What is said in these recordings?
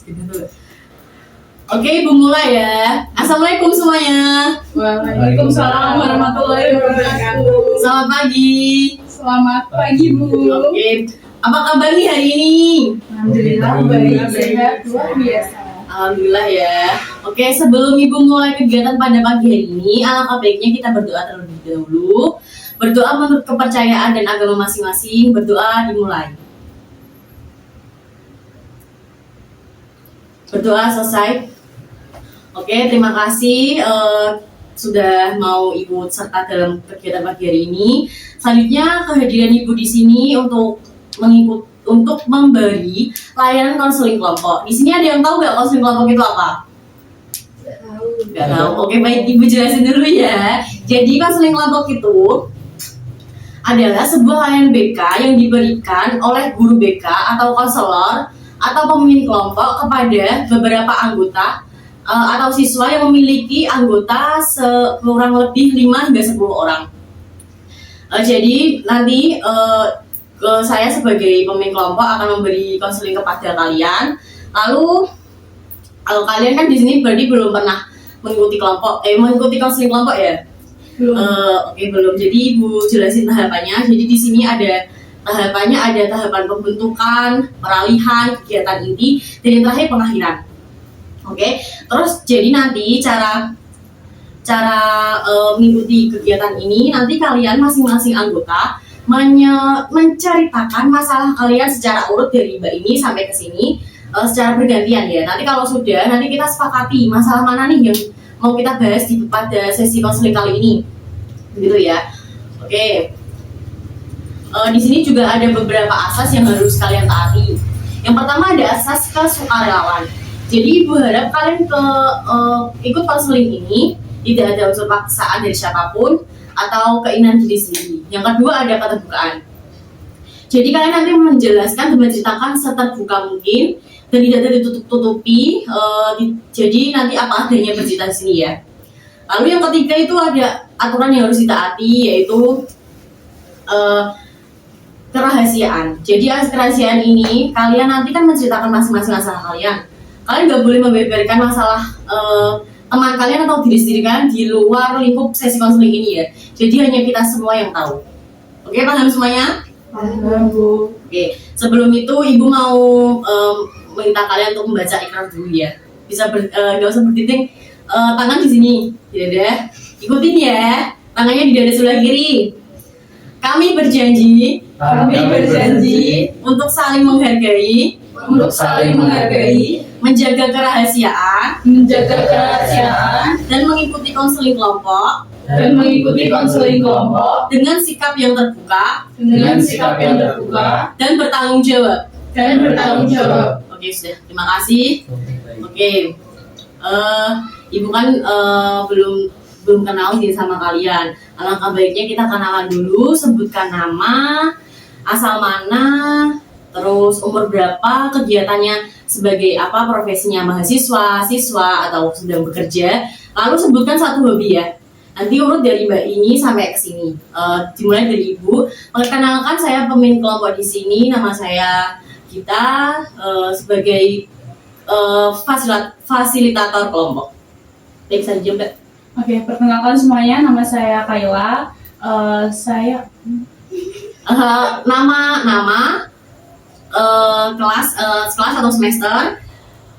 Oke, Ibu mulai ya. Assalamualaikum semuanya. Waalaikumsalam warahmatullahi wabarakatuh. Selamat pagi. Selamat pagi Bu. Oke, apa kabar nih hari ini? Alhamdulillah baik, sehat, luar biasa. Alhamdulillah ya. Oke, sebelum Ibu mulai kegiatan pada pagi hari ini, alangkah baiknya kita berdoa terlebih dahulu. Berdoa menurut kepercayaan dan agama masing-masing. Berdoa dimulai. Berdoa selesai. Oke, terima kasih sudah mau ikut serta dalam kegiatan pagi hari ini. Selanjutnya kehadiran Ibu di sini untuk memberi layanan konseling kelompok. Di sini ada yang tahu nggak konseling kelompok itu apa? Nggak tahu. Oke, baik, Ibu jelasin dulu ya. Jadi konseling kelompok itu adalah sebuah layanan BK yang diberikan oleh guru BK atau konselor atau pemimpin kelompok kepada beberapa anggota atau siswa yang memiliki anggota kurang lebih 5 hingga 10 orang. Jadi nanti saya sebagai pemimpin kelompok akan memberi konseling kepada kalian. Lalu kalau kalian kan di sini berarti belum pernah mengikuti konseling kelompok ya? Belum. Oke, belum. Jadi Ibu jelasin tahapannya. Jadi di sini ada tahapan pembentukan, peralihan, kegiatan inti, dan yang terakhir pengakhiran. Oke, terus jadi nanti cara mengikuti kegiatan ini, nanti kalian masing-masing anggota menceritakan masalah kalian secara urut dari Mbak ini sampai ke sini secara bergantian ya. Nanti kalau sudah, nanti kita sepakati masalah mana nih yang mau kita bahas pada sesi konseling kali ini, gitu ya. Oke. Di sini juga ada beberapa asas yang harus kalian taati. Yang pertama ada asas kesukarelawan. Jadi Ibu harap kalian ikut konseling ini tidak ada unsur paksaan dari siapapun atau keinginan diri sendiri. Yang kedua ada keterbukaan. Jadi kalian nanti menjelaskan dan menceritakan seterbuka mungkin dan tidak ada ditutup-tutupi. Jadi nanti apa adanya bercerita di sini ya. Lalu yang ketiga itu ada aturan yang harus ditaati, yaitu kerahasiaan. Jadi kerahasiaan ini kalian nanti kan menceritakan masing-masing masalah kalian. Kalian nggak boleh membeberkan masalah teman kalian atau diri sendiri kalian di luar lingkup sesi konseling ini ya. Jadi hanya kita semua yang tahu. Oke, paham semuanya? Paham Bu. Oke, sebelum itu Ibu mau minta kalian untuk membaca ikrar dulu ya. Bisa nggak usah bertiting, tangan di sini, ya. Ikutin ya. Tangannya di dada sebelah kiri. Kami berjanji untuk saling menghargai, menjaga kerahasiaan, dan mengikuti konseling kelompok, dengan sikap yang terbuka, dan bertanggung jawab. Oke, sudah. Terima kasih. Oke. Ibu kan belum kenal sih sama kalian. Alangkah baiknya kita kenalan dulu, sebutkan nama, asal mana, terus umur berapa, kegiatannya sebagai apa, profesinya mahasiswa, siswa, atau sedang bekerja. Lalu sebutkan satu hobi ya. Nanti urut dari Mbak ini sampai ke sini. Dimulai dari Ibu. Perkenalkan, saya pemimpin kelompok di sini. Nama saya Gita, sebagai fasilitator kelompok. Baik saja Mbak. Oke, perkenalkan semuanya, nama saya Kayla. Nama, kelas atau semester,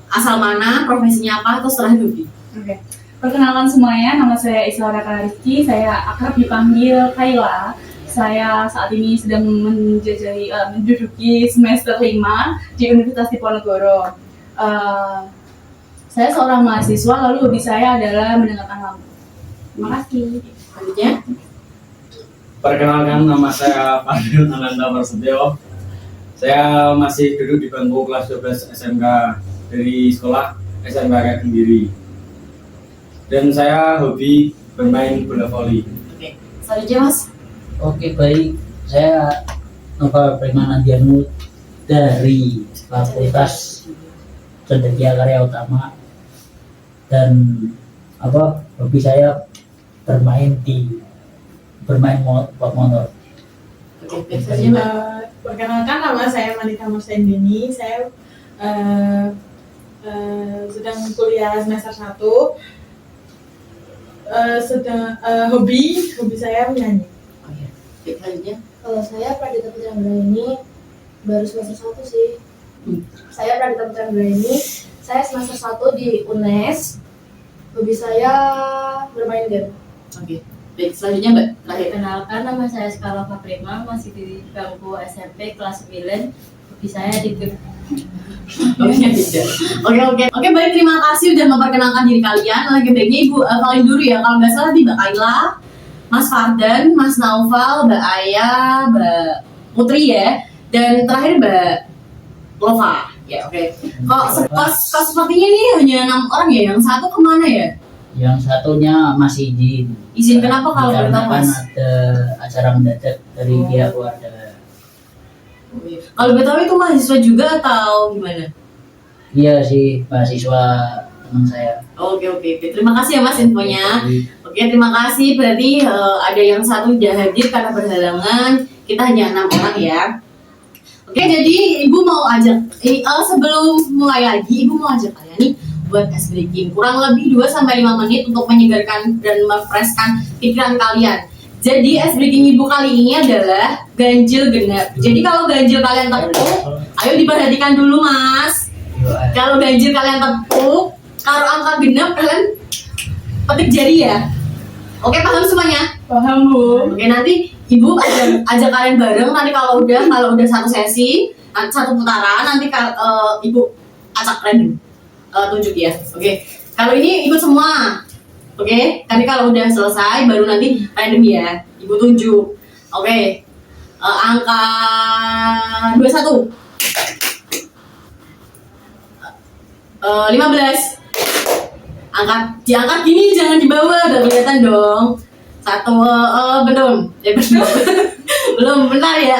asal mana, profesinya apa, terus terakhir hobi. Oke. Perkenalkan semuanya, nama saya Isra Rizky, saya akrab dipanggil Kayla. Saya saat ini sedang menduduki semester 5 di Universitas Diponegoro. Saya seorang mahasiswa, lalu hobi saya adalah mendengarkan lagu. Terima kasih. Selanjutnya. Perkenalkan, nama saya Fadil Ananda Prasetyo. Saya masih duduk di bangku kelas 12 SMK dari sekolah SMK Kediri. Dan saya hobi bermain bola voli. Oke, selanjutnya Mas. Oke, baik. Saya Nova Premana Dianu dari Fakultas Cendekia Karya Utama. Dan hobi saya bermain pop motor. Oke, selanjutnya Mbak. Perkenalkan, nama saya Manita Musendini. Saya sedang kuliah semester 1. Hobi saya menyanyi. Oke. Selanjutnya. Kalau saya Pradita Putra Anggraini baru semester 1 sih. Saya Pradita Putra Anggraini, saya semester 1 di UNES. Hobi saya bermain game. Oke. Baik, selanjutnya Mbak terakhir. Perkenalkan, nama saya Skala Faprima, masih di bangku SMP kelas 9. Hobi saya di game. Oke, baik, terima kasih udah memperkenalkan diri kalian. Lagi baiknya Ibu paling dulu ya, kalau nggak salah di Mbak Kaila, Mas Fardan, Mas Naufal, Mbak Aya, Mbak Putri ya, dan terakhir Mbak Lova. Ya, oke. Kok sepertinya ini hanya 6 orang ya, yang satu kemana ya? Yang satunya masih izin. Izin kenapa kalau boleh tahu, Dikarenakan Mas? ada acara mendadak dari pihak keluarga. Kalau BTW itu mahasiswa juga atau gimana? Iya sih, mahasiswa teman saya. Oke. Terima kasih ya Mas infonya. Oke, terima kasih. Berarti ada yang satu tidak hadir karena berhalangan. Kita hanya 6 orang ya. Oke, jadi Ibu mau ajak sebelum mulai lagi, Ibu mau ajak kalian nih buat ice breaking. Kurang lebih 2-5 menit untuk menyegarkan dan memfreshkan pikiran kalian. Jadi ice breaking Ibu kali ini adalah ganjil genap. Jadi kalau ganjil kalian tepuk, ayo diperhatikan dulu Mas. Kalau ganjil kalian tepuk, kalau angka genap kalian petik jari ya. Oke, paham semuanya? Paham Bu. Oke, nanti Ibu ajak kalian bareng. Nanti kalau udah satu sesi, satu putaran, nanti Ibu acak random tunjuk ya. Oke, kalau ini ikut semua. Oke, nanti kalau udah selesai baru nanti random ya. Ibu tunjuk. Oke, angka 21, 15. Diangkat gini, jangan di bawah, udah kelihatan dong. 1, belum. Belum, bentar ya.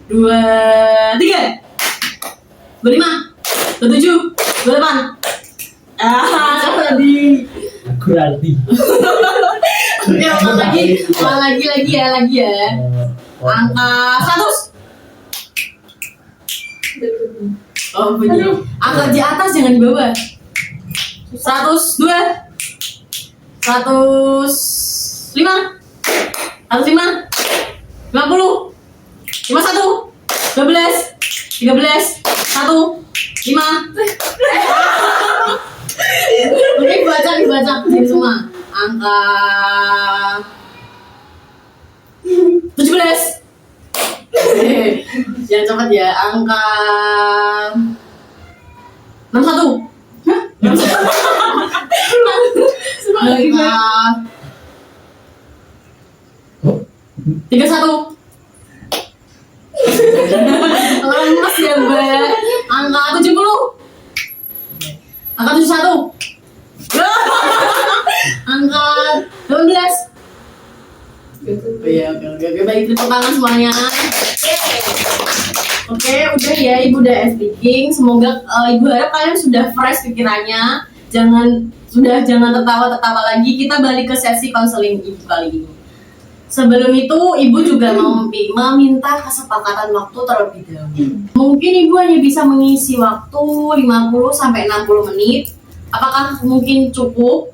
2, 3, 25, 27, 28. Tadi. Berarti. Oke, lagi ya. Angka 100. Oh, bunyi. Angka di atas, jangan di bawah. 102, 105, 105, 50, 51, 12, 13, 1, 5. Oke, dibaca jadi semua. Angka 17. Jangan cepat ya. Angka 61. Angka 31. Lemas ya Mbak. Angka 70. Angka 71. Angka 12. Oke, baik, tepuk tangan semuanya. Oke, udah ya, Ibu udah speaking. Semoga Ibu harap kalian sudah fresh pikirannya. Jangan tertawa-tertawa lagi. Kita balik ke sesi konseling Ibu kali ini. Sebelum itu, Ibu juga meminta kesepakatan waktu terlebih dahulu. Mungkin Ibu hanya bisa mengisi waktu 50-60 menit. Apakah mungkin cukup?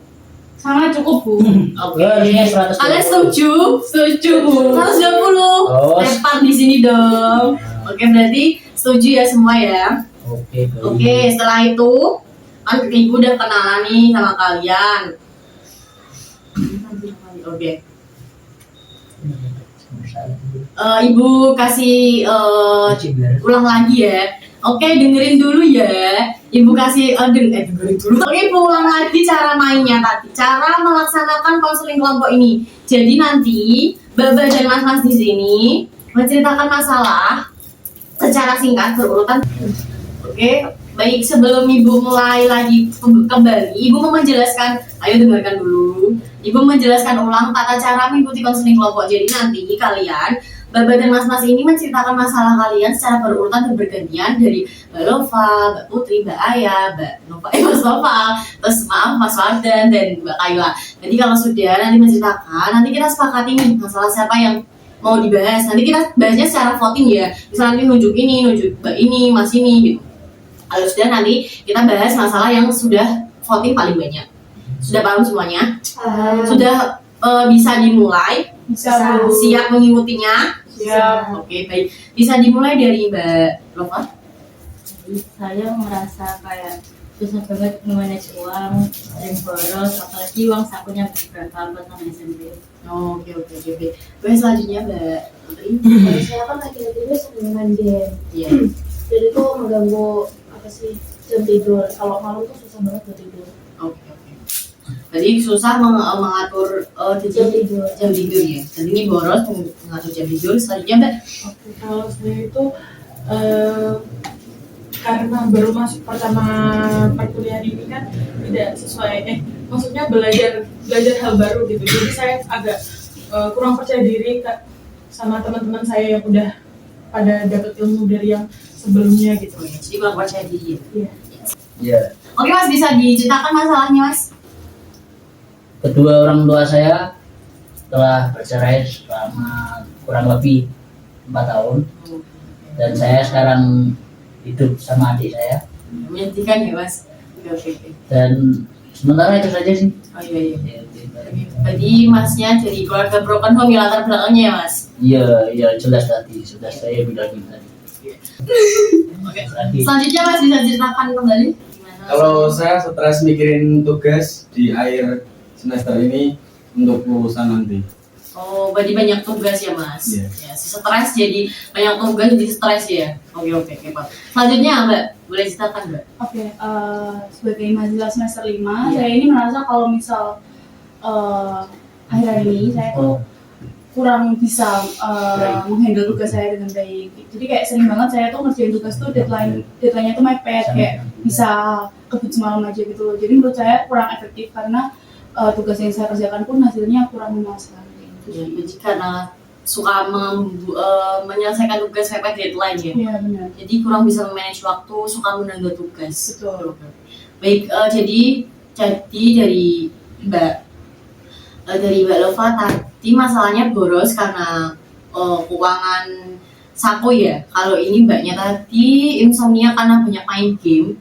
Sangat cukup Bu. Oke. Harusnya 120. Kalian setuju? Setuju Bu. 120. Oh. Tepat di sini dong. Oke, berarti setuju ya semua ya. Oke, baik. Oke, setelah itu kan Ibu udah kenalan nih sama kalian. Oke. Ibu kasih ulang lagi ya. Oke, dengerin dulu ya. Ibu kasih dengerin dulu. Oke, Ibu ulang lagi cara mainnya tadi. Cara melaksanakan konseling kelompok ini. Jadi nanti Baba dan Mas-mas di sini menceritakan masalah secara singkat berurutan. Oke, baik, sebelum Ibu mulai lagi kembali, Ibu mau menjelaskan. Ayo dengarkan dulu. Ibu menjelaskan ulang tata cara mengikuti konseling kelompok. Jadi nanti kalian, Baba dan Mas-mas ini menceritakan masalah kalian secara berurutan dan bergantian dari Mbak Lova, Mbak Putri, Mbak Aya, Mbak Nova, Mas Nova, terus maaf Mas Wardan dan Mbak Kaila. Jadi kalau sudah nanti menceritakan, nanti kita sepakati nih masalah siapa yang mau dibahas. Nanti kita bahasnya secara voting ya. Misalnya nanti nunjuk ini, nunjuk Mbak ini, Mas ini gitu. Kalau sudah, nanti kita bahas masalah yang sudah voting paling banyak. Sudah paham semuanya? Sudah bisa dimulai? Bisa, Bu. Siap mengikutinya? Siap. Oke, baik. Bisa dimulai dari Mbak Lova? Jadi saya merasa kayak susah banget memanage uang, sering boros, apalagi uang sakunya beberapa buat sama SMP. Oh, oke. Baik, selanjutnya Mbak Putri. Kalau saya kan laki-laki ini sering main game. Iya. Jadi itu mengganggu apa sih jam tidur. Kalau malam tuh susah banget buat tidur. Oke. Jadi susah mengatur Jam tidur. jam tidur ya. Jadi ini boros mengatur jam tidur. Selanjutnya Mbak. Oke, kalau saya itu karena baru masuk pertama perkuliahan ini kan tidak sesuai, maksudnya belajar hal baru gitu. Jadi saya agak kurang percaya diri sama teman-teman saya yang udah pada dapat ilmu dari yang sebelumnya gitu. Jadi kurang percaya diri. Iya. Ya, Oke Mas, bisa diceritakan masalahnya Mas? kedua orang tua saya telah bercerai selama kurang lebih 4 tahun, dan saya sekarang hidup sama adik saya. Menyedihkan ya Mas? Oke. Dan sementara itu saja sih. Oh iya. Jadi Masnya dari keluarga broken home ya latar belakangnya ya Mas? Iya jelas tadi, sudah saya bilangin tadi. Oke. Tadi. Selanjutnya Mas bisa ceritakan kembali? Gimana? Kalau saya stres mikirin tugas di akhir semester ini untuk lulusan nanti. Oh, berarti banyak tugas ya Mas? Iya. Ya, stres jadi banyak tugas jadi stres ya? Oke Pak. Selanjutnya Mbak, boleh ceritakan Mbak? Oke, sebagai mahasiswa semester 5, Iya. saya ini merasa kalau misal akhir-akhir ini saya tuh kurang bisa menghandle tugas saya dengan baik. Jadi kayak sering banget saya tuh ngerjain tugas tuh deadline-nya tuh mepet, kayak bisa kebut semalam aja gitu loh. Jadi menurut saya kurang efektif karena tugas yang saya kerjakan pun hasilnya kurang memuaskan. Ya, jadi karena suka menyelesaikan tugas mepet deadline ya? Iya benar. Jadi kurang bisa manage waktu, suka menunda tugas. Betul. Baik, jadi dari Mbak Lova tadi masalahnya boros karena keuangan saku ya. Kalau ini Mbaknya tadi insomnia karena banyak main game.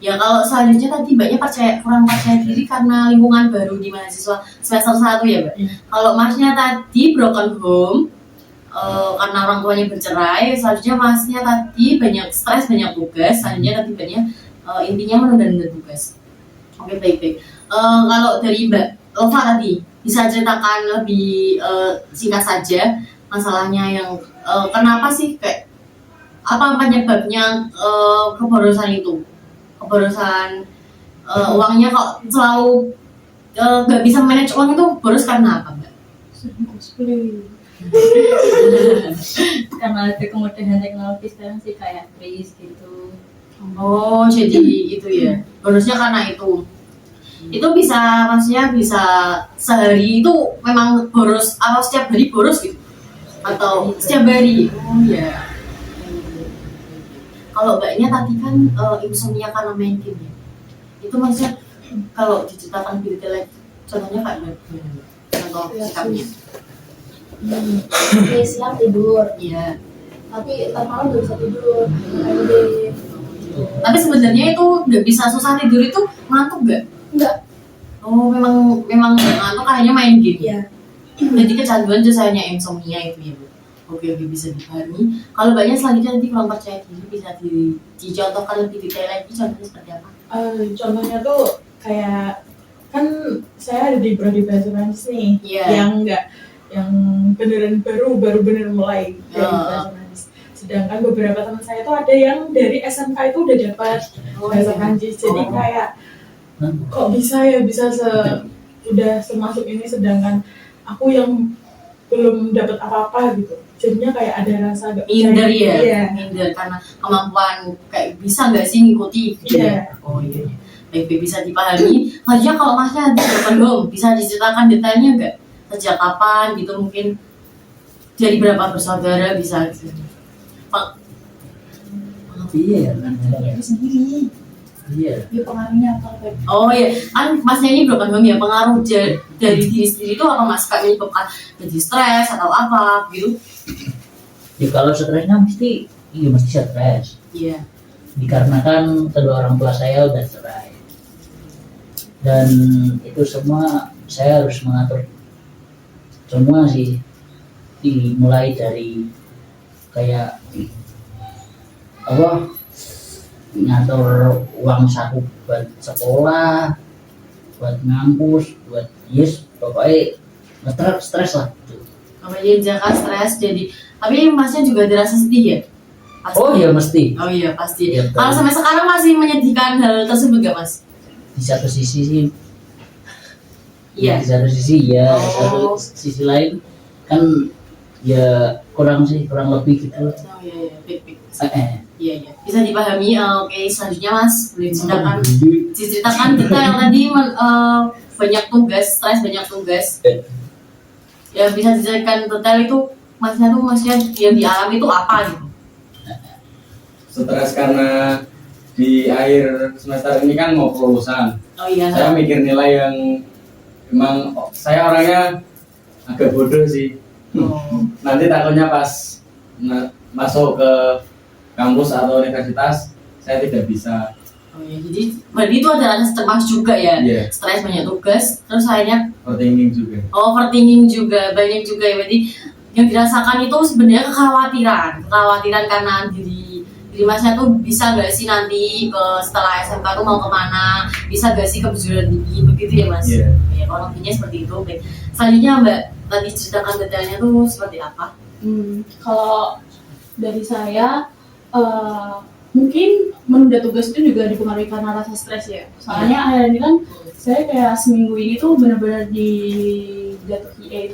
Ya kalau selanjutnya tadi Mbaknya kurang percaya diri karena lingkungan baru di mahasiswa semester 1 ya Mbak. Kalau Masnya tadi broken home karena orang tuanya bercerai. Selanjutnya Masnya tadi banyak stres, banyak tugas. Selanjutnya tadi Mbaknya intinya menunda-nunda tugas. Oke, baik. Kalau dari Mbak Lova tadi bisa ceritakan lebih singkat saja masalahnya yang kenapa sih kayak apa penyebabnya keborosan itu? Keborosan uangnya kok selalu nggak bisa manage uang itu boros karena apa Mbak? Karena ada kemudahan teknologi sekarang sih kayak kris gitu. Oh, jadi itu ya. Borosnya karena itu. Itu bisa maksudnya bisa sehari itu memang boros atau setiap hari boros gitu? Atau setiap hari? Oh ya. Kalau Mbaknya tadi kan insomnia karena main game ya. Itu maksudnya kalau diceritakan detail contohnya kayak gimana? Contoh sikapnya. Oke, siang tidur. Iya. Tapi ntar malam nggak bisa tidur. Main game. Tapi sebenarnya itu nggak bisa susah tidur itu ngantuk nggak? Enggak. Oh, memang nggak ngantuk kayaknya main game. Iya. Jadi kecanduan hanya insomnia itu ya Bu. Oke, bisa dipahami. Kalau banyak selanjutnya nanti kurang percaya diri bisa dicontohkan lebih detail lagi contohnya seperti apa? Contohnya tuh kayak kan saya ada di prodi bahasa Prancis nih, Iya. yang beneran baru bener mulai dari Oh. bahasa Prancis. Sedangkan beberapa teman saya tuh ada yang dari SMK itu udah dapat bahasa Prancis. Jadi kayak kok bisa udah semasuk ini sedangkan aku yang belum dapat apa-apa gitu. Jadinya kayak ada rasa gak Minder ya, Iya. minder karena kemampuan kayak bisa nggak sih ngikuti gitu ya? Iya. Oh iya, baik bisa dipahami. Harusnya kalau Masnya ada broken home bisa diceritakan detailnya nggak? Sejak kapan gitu mungkin? Dari berapa bersaudara bisa? Gitu. Pak, Iya kan. Diri sendiri. Iya. Dia pengaruhnya apa kayak oh iya, kan Masnya ini broken home ya, pengaruh dari diri sendiri itu apa Mas? Kayak menyebabkan jadi stres atau apa gitu? Ya kalau stresnya mesti stres. Iya. dikarenakan kedua orang tua saya udah cerai, dan itu semua saya harus mengatur semua sih, dimulai dari kayak apa, ngatur uang saku buat sekolah, buat ngampus, buat pokoknya stres lah gitu. Kalau jadi Jaka stres jadi, tapi masnya juga dirasa sedih ya? Pasti. Oh iya mesti. Oh iya pasti. Iya, Kalau sampai sekarang masih menyedihkan hal tersebut gak mas? Di satu sisi sih, Iya. di satu sisi ya, di satu Oh. sisi lain kan ya kurang lebih gitu. Oh iya iya, baik. Iya iya. Bisa dipahami. Oke, selanjutnya mas boleh diceritakan kita yang tadi banyak tugas, stres banyak tugas. Ya bisa diceritakan detail itu masnya yang dialami itu apa gitu? Stres karena di akhir semester ini kan mau kelulusan. Oh iya. Saya mikir nilai yang emang saya orangnya agak bodoh sih. Oh. Nanti takutnya pas masuk ke kampus atau universitas saya tidak bisa. Oh iya, jadi berarti itu adalah cemas juga ya? Iya. Stres banyak tugas, terus akhirnya Overthinking juga. overthinking juga banyak juga ya. Berarti yang dirasakan itu sebenarnya kekhawatiran karena diri masnya tuh bisa gak sih nanti setelah SMK tuh mau kemana, bisa gak sih ke perguruan tinggi, begitu ya mas? Iya. Ya, kalau intinya seperti itu. Baik. Selanjutnya mbak tadi ceritakan detailnya tuh seperti apa? Kalau dari saya mungkin menunda tugas itu juga dipengaruhi karena rasa stres ya. Soalnya akhir ini kan saya kayak seminggu ini tuh benar-benar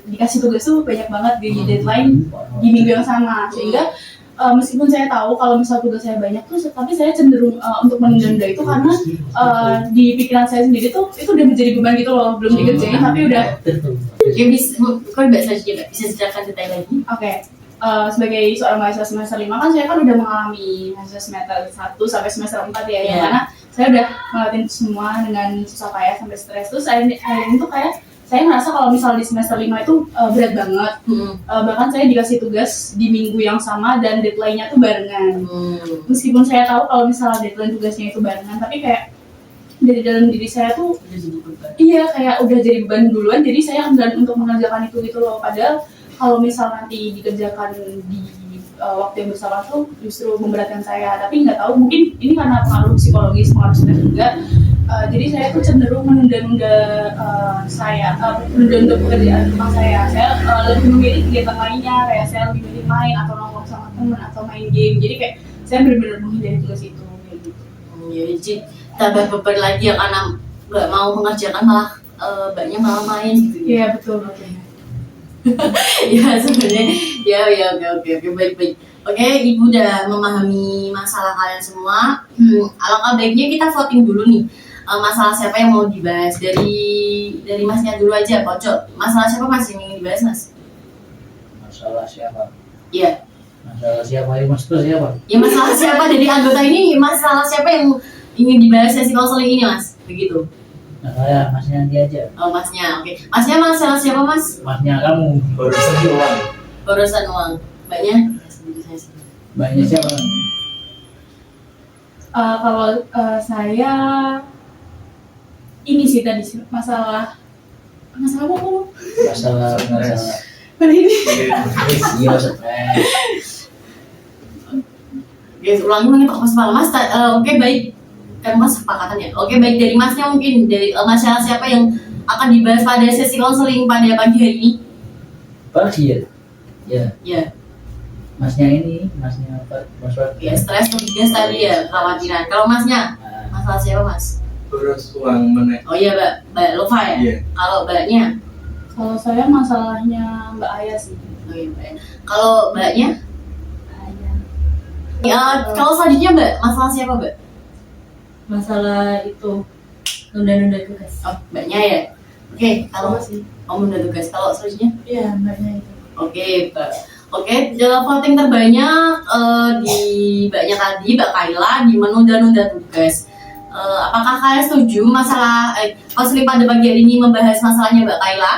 dikasih tugas tuh banyak banget di deadline di minggu yang sama, sehingga meskipun saya tahu kalau misal tugas saya banyak tuh, tapi saya cenderung untuk menunda itu karena di pikiran saya sendiri tuh itu udah menjadi beban gitu loh, belum dikerjain tapi udah. Ya bisa, kau mbak selanjutnya bisa ceritakan detail lagi? Oke. Sebagai seorang mahasiswa semester 5 kan saya kan udah mengalami mahasiswa semester 1 sampai semester 4 ya, yang mana saya udah ngelatin semua dengan susah payah sampai stres. Terus akhirnya itu kayak saya ngerasa kalau misal di semester 5 itu berat banget. Bahkan saya dikasih tugas di minggu yang sama dan deadline-nya tuh barengan. Meskipun saya tahu kalau misal deadline tugasnya itu barengan, tapi kayak dari dalam diri saya tuh iya kayak udah jadi beban duluan, jadi saya enggan untuk mengerjakan itu gitu loh. Padahal kalau misal nanti dikerjakan di waktu yang bersamaan tuh justru memberatkan saya, tapi nggak tahu, mungkin ini karena pengaruh psikologis, pengaruh stres juga. Jadi saya tuh cenderung menunda-nunda pekerjaan rumah saya. Saya lebih memilih kegiatan lainnya, kayak saya lebih memilih main atau nongkrong sama teman atau main game. Jadi kayak saya benar-benar menghindari tugas itu kayak gitu. Ya, jadi tambah beban lagi ya karena nggak mau mengerjakan malah mbaknya malah main gitu. Iya betul. Ya sebenarnya ya oke baik. Oke, ibu udah memahami masalah kalian semua. Alangkah baiknya kita voting dulu nih. Masalah siapa yang mau dibahas, dari masnya dulu aja, pojok. Masalah siapa mas yang ingin dibahas mas? Masalah siapa? Iya. Masalah siapa ya mas? Terus siapa? Ya masalah siapa dari anggota ini, masalah siapa yang ingin dibahas sesi konseling ini mas? Begitu. Nah saya, masnya nanti aja. Oh masnya, oke. Masnya masalah siapa mas? Masnya kamu. Barusan uang. Urusan uang. Mbaknya? Mbaknya siapa? Kalau saya ini sih tadi masalah apa? Masalah Pada ini. iya stres. Guys, ulangi untuk mas Palmas. Oke baik. Kan mas sepakatan ya. Oke baik, dari masnya mungkin dari masalah siapa yang akan dibahas pada sesi konseling pada pagi hari ini? Pagi ya? Ya. Ya. Masnya ini, masnya apa? Mas Ya stres tugas tadi ya, kekhawatiran. Kalau masnya masalah siapa mas? Terus uang mana? Oh iya mbak Lova ya. Iya. Kalau mbaknya? Kalau saya masalahnya Mbak Aya sih. Oh iya mbak. Kalau mbaknya? Aya. Ya, kalau selanjutnya mbak, masalah siapa mbak? Masalah itu nunda-nunda tugas. Oh mbaknya ya. Oke, kalau sih. menunda tugas. Kalau selanjutnya? Iya, mbaknya itu. Oke, mbak. Oke, dalam voting terbanyak di mbaknya tadi, Mbak Kaila, di menunda-nunda tugas. Apakah kalian setuju masalah konseling pada pagi hari ini membahas masalahnya Mbak Kaila?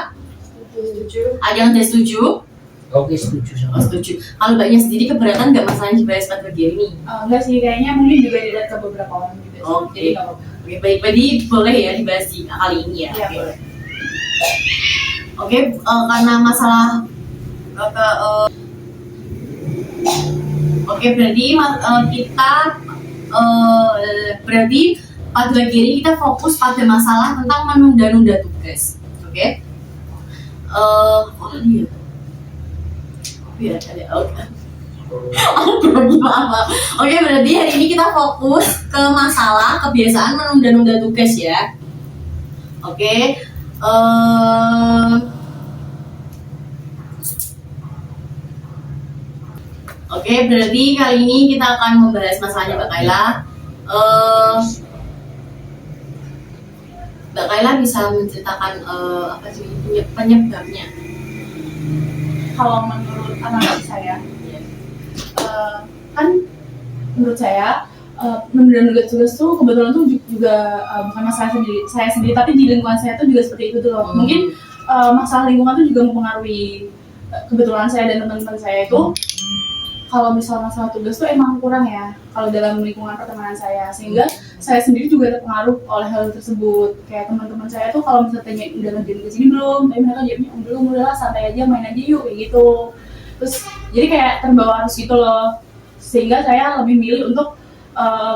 Setuju. Ada yang tidak setuju? Oke, setuju Oh, sama. setuju. Kalau mbaknya sendiri keberatan nggak masalah dibayar sepat bergiri ini? Enggak sih, kayaknya mungkin juga dilihat ke beberapa orang juga sih. Oke. Jadi nggak apa-apa. Oke, baik. Berarti boleh ya dibahas di kali ini ya? Iya, Oke. boleh. Oke, karena masalah oke, berarti kita berarti pada bagian ini kita fokus pada masalah tentang menunda-nunda tugas. Oke. Oh iya. Iya, ada. Oke. Gimana? Oke, berarti hari ini kita fokus ke masalah kebiasaan menunda-nunda tugas ya. Oke. Oke, berarti kali ini kita akan membahas masalahnya Mbak Kaila. Mbak Kaila bisa menceritakan apa sih penyebabnya? Kalau menurut analisis saya, kan menurut saya menunda-nunda tugas tuh kebetulan tuh juga bukan masalah saya sendiri, tapi di lingkungan saya tuh juga seperti itu tuh loh. Mungkin masalah lingkungan tuh juga mempengaruhi kebetulan saya dan teman-teman saya itu. Kalau misal masalah tugas tuh emang kurang ya kalau dalam lingkungan pertemanan saya, sehingga saya sendiri juga terpengaruh oleh hal tersebut. Kayak teman-teman saya tuh kalau misalnya tanya udah ngerjain ke sini belum, tapi mereka jawabnya belum, udahlah santai aja, main aja yuk kayak gitu. Terus jadi kayak terbawa arus gitu loh, sehingga saya lebih milih untuk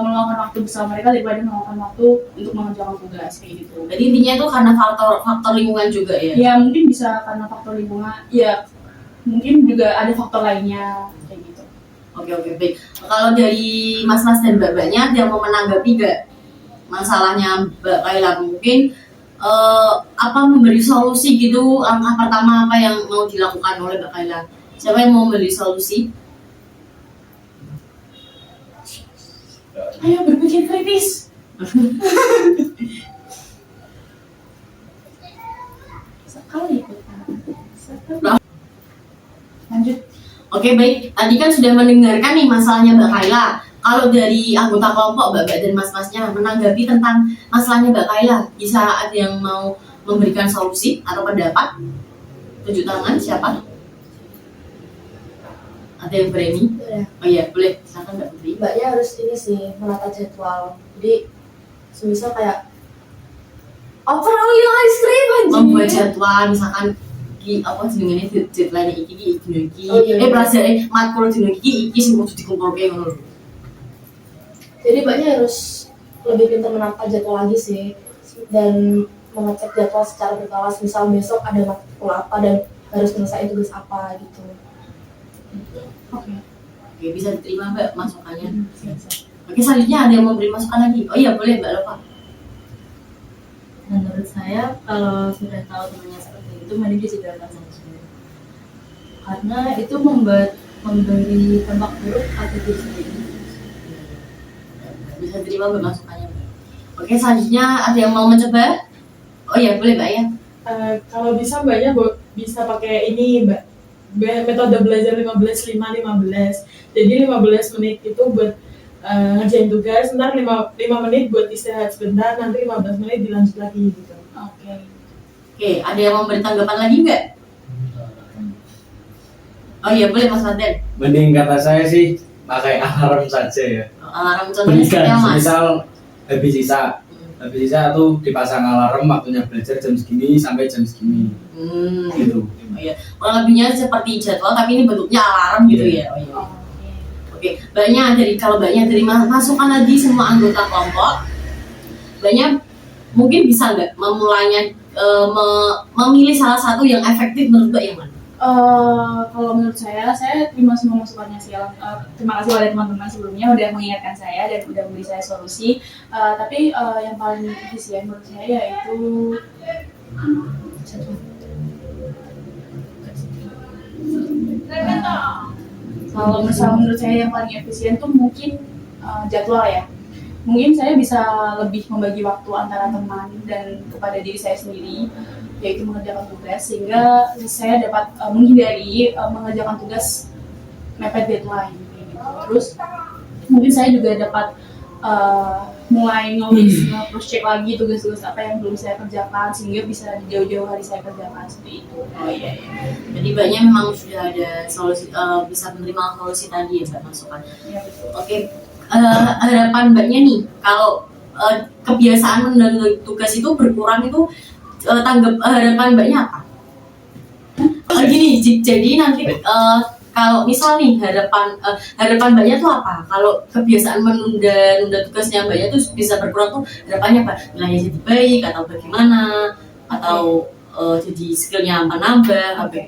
meluangkan waktu bersama mereka daripada meluangkan waktu untuk mengerjakan tugas kayak gitu. Jadi intinya itu karena faktor lingkungan juga ya? Ya mungkin bisa karena faktor lingkungan, ya mungkin juga ada faktor lainnya kayak gitu. Oke, baik. Kalau dari mas-mas dan mbak-mbaknya ada yang mau menanggapi gak masalahnya Mbak Kaila? Mungkin apa memberi solusi gitu, langkah pertama apa yang mau dilakukan oleh Mbak Kaila? Siapa yang mau memberi solusi? Ayo berpikir kritis. Sekali ikut. Lanjut. Oke, baik. Tadi kan sudah mendengarkan nih masalahnya Mbak Kaila. Kalau dari anggota kelompok Mbak dan mas-masnya menanggapi tentang masalahnya Mbak Kaila, bisa ada yang mau memberikan solusi atau pendapat? Tunjuk tangan, siapa? Ada yang berani? Ya, Oh iya, boleh. Silakan Mbak Putri. mbaknya harus ini sih menata jadwal. Jadi semisal kayak overall ice cream aja. Membuat jadwal, misalkan apa jenenge deadline iki iki. Oh, iya. Pelajaran matkul dino iki sing kudu dikumpulke ngono lho. Jadi mbaknya harus lebih pintar menata jadwal lagi sih, dan mengecek jadwal secara berkala. Misal besok ada matkul apa dan harus selesai tugas apa gitu. Oke. Oke, bisa diterima Mbak masukannya. Oke, selanjutnya ada yang mau beri masukan lagi? Oh iya, boleh Mbak Lova. Menurut saya kalau sudah tahu temannya seperti itu, mending disediakan saja, karena itu memberi dampak buruk pada diri sendiri. Bisa diterima Mbak masukannya Mbak. Oke, selanjutnya ada yang mau mencoba? Oh iya, boleh Mbak ya. Kalau bisa mbaknya bisa pakai ini mbak, metode belajar 15-5-15. Jadi 15 menit itu buat ngerjain tugas, ntar 5 menit buat istirahat sebentar, nanti 15 menit dilanjut lagi gitu. Oke, ada yang mau beri tanggapan lagi nggak? Oh iya, boleh Mas Fadel. Mending kata saya sih pakai alarm saja ya. Alarm contohnya seperti apa Mas? Misal habis sisa tuh dipasang alarm, waktunya belajar jam segini sampai jam segini gitu. Oh iya, kurang lebihnya seperti jadwal tapi ini bentuknya alarm gitu ya. Oh iya. Oke, kalau banyak dari masukan lagi semua anggota kelompok, banyak mungkin bisa nggak memulainya memilih salah satu yang efektif menurut Mbak yang mana? Kalau menurut saya terima semua masukannya sih. Terima kasih oleh teman-teman sebelumnya udah mengingatkan saya dan udah memberi saya solusi. Tapi yang paling efisien menurut saya yaitu kalau misalnya menurut saya yang paling efisien tuh mungkin jadwal ya. Mungkin saya bisa lebih membagi waktu antara teman dan kepada diri saya sendiri, yaitu mengerjakan tugas, sehingga saya dapat menghindari mengerjakan tugas mepet deadline gitu. Terus mungkin saya juga dapat mulai nulis, cross check lagi tugas-tugas apa yang belum saya kerjakan sehingga bisa di jauh-jauh hari saya kerjakan seperti itu. Oh iya. Jadi banyak memang sudah ada solusi, bisa menerima solusi tadi ya Mbak masukan. Ya, betul. Oke, harapan Mbaknya nih kalau kebiasaan menunda tugas itu berkurang itu harapan Mbaknya apa? Gini, jadi nanti kalau misal nih harapan Mbaknya tuh apa? Kalau kebiasaan menunda tugasnya Mbaknya tuh bisa berkurang tuh harapannya apa? Nilainya jadi baik atau bagaimana? Atau jadi skillnya nambah? Apa?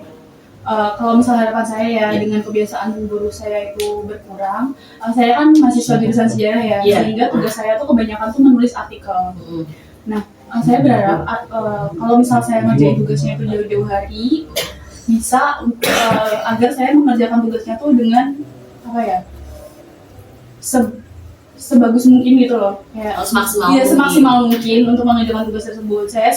Kalau misalnya harapan saya ya dengan kebiasaan guru saya itu berkurang, saya kan mahasiswa jurusan sejarah ya, sehingga tugas saya tuh kebanyakan tuh menulis artikel. Nah, saya berharap kalau misal saya ngerjain tugasnya itu jauh-jauh hari, bisa agar saya mengerjakan tugasnya tuh dengan apa ya, sebagus mungkin gitu loh, kayak semaksimal mungkin untuk mengerjakan tugas tersebut. Saya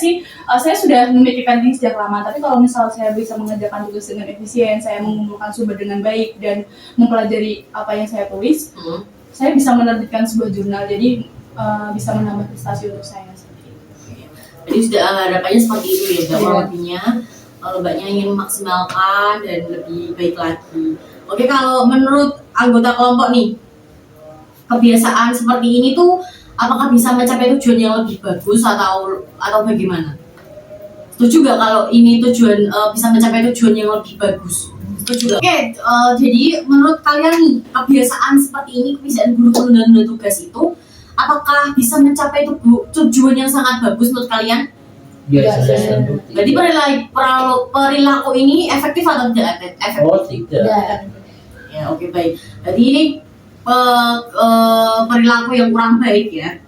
sudah memikirkan ini sejak lama, tapi kalau misal saya bisa mengerjakan tugas dengan efisien, saya mengumpulkan sumber dengan baik dan mempelajari apa yang saya tulis, saya bisa menerbitkan sebuah jurnal, jadi bisa menambah prestasi untuk saya seperti itu. Jadi sudah harapannya seperti itu ya, kurang lebihnya. Kalau Mbaknya ingin memaksimalkan dan lebih baik lagi. Oke, kalau menurut anggota kelompok nih, kebiasaan seperti ini tuh apakah bisa mencapai tujuan yang lebih bagus atau bagaimana? Setuju nggak kalau ini tujuan bisa mencapai tujuan yang lebih bagus? Setuju nggak? Oke, jadi menurut kalian nih kebiasaan seperti ini, kebiasaan guru menunda tugas itu, apakah bisa mencapai tujuan yang sangat bagus menurut kalian? Biasa. Jadi perilaku ini efektif atau tidak efektif? Oh, tidak. Ya, oke, baik. Jadi ini perilaku yang kurang baik ya.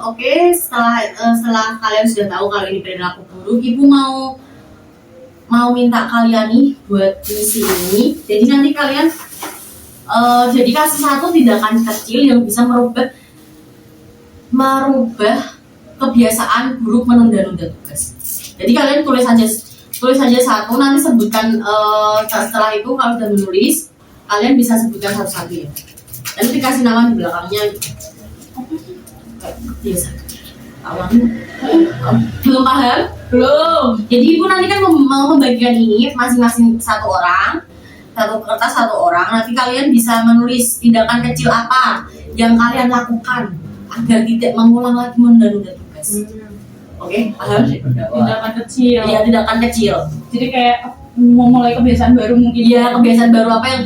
Oke, setelah kalian sudah tahu kalau ini perilaku buruk, Ibu mau minta kalian nih buat misi ini. Jadi nanti kalian jadi kasih satu tindakan kecil yang bisa merubah kebiasaan buruk menunda-nunda tugas. Jadi kalian tulis saja satu, nanti sebutkan setelah itu kalau sudah menulis kalian bisa sebutkan satu-satu ya. Nanti dikasih nama di belakangnya. Biasa. Belum paham? Belum. Jadi Ibu nanti kan mau membagikan ini masing-masing satu kertas satu orang. Nanti kalian bisa menulis tindakan kecil apa yang kalian lakukan agar tidak mengulang lagi menunda-nunda tugas. Oke, paham? Tindakan kecil. Iya, tindakan kecil. Jadi kayak memulai kebiasaan baru mungkin. Iya, kebiasaan baru apa yang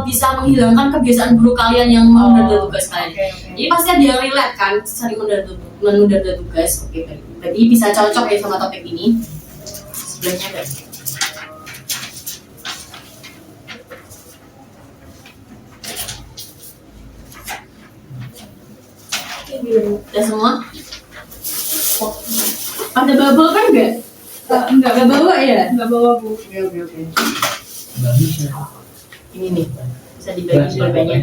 bisa menghilangkan kebiasaan buruk kalian yang menunda tugas kalian. Okay. Jadi pasti ada yang relate kan, sering menunda tugas. Oke, baik. Jadi bisa cocok ya sama topik ini. Sebelahnya ada. Udah semua? Ada bubble kan enggak? Enggak bawa ya? Enggak bawa, Bu. Oke. Nggak bisa. Ini nih, bisa dibagi pulpennya.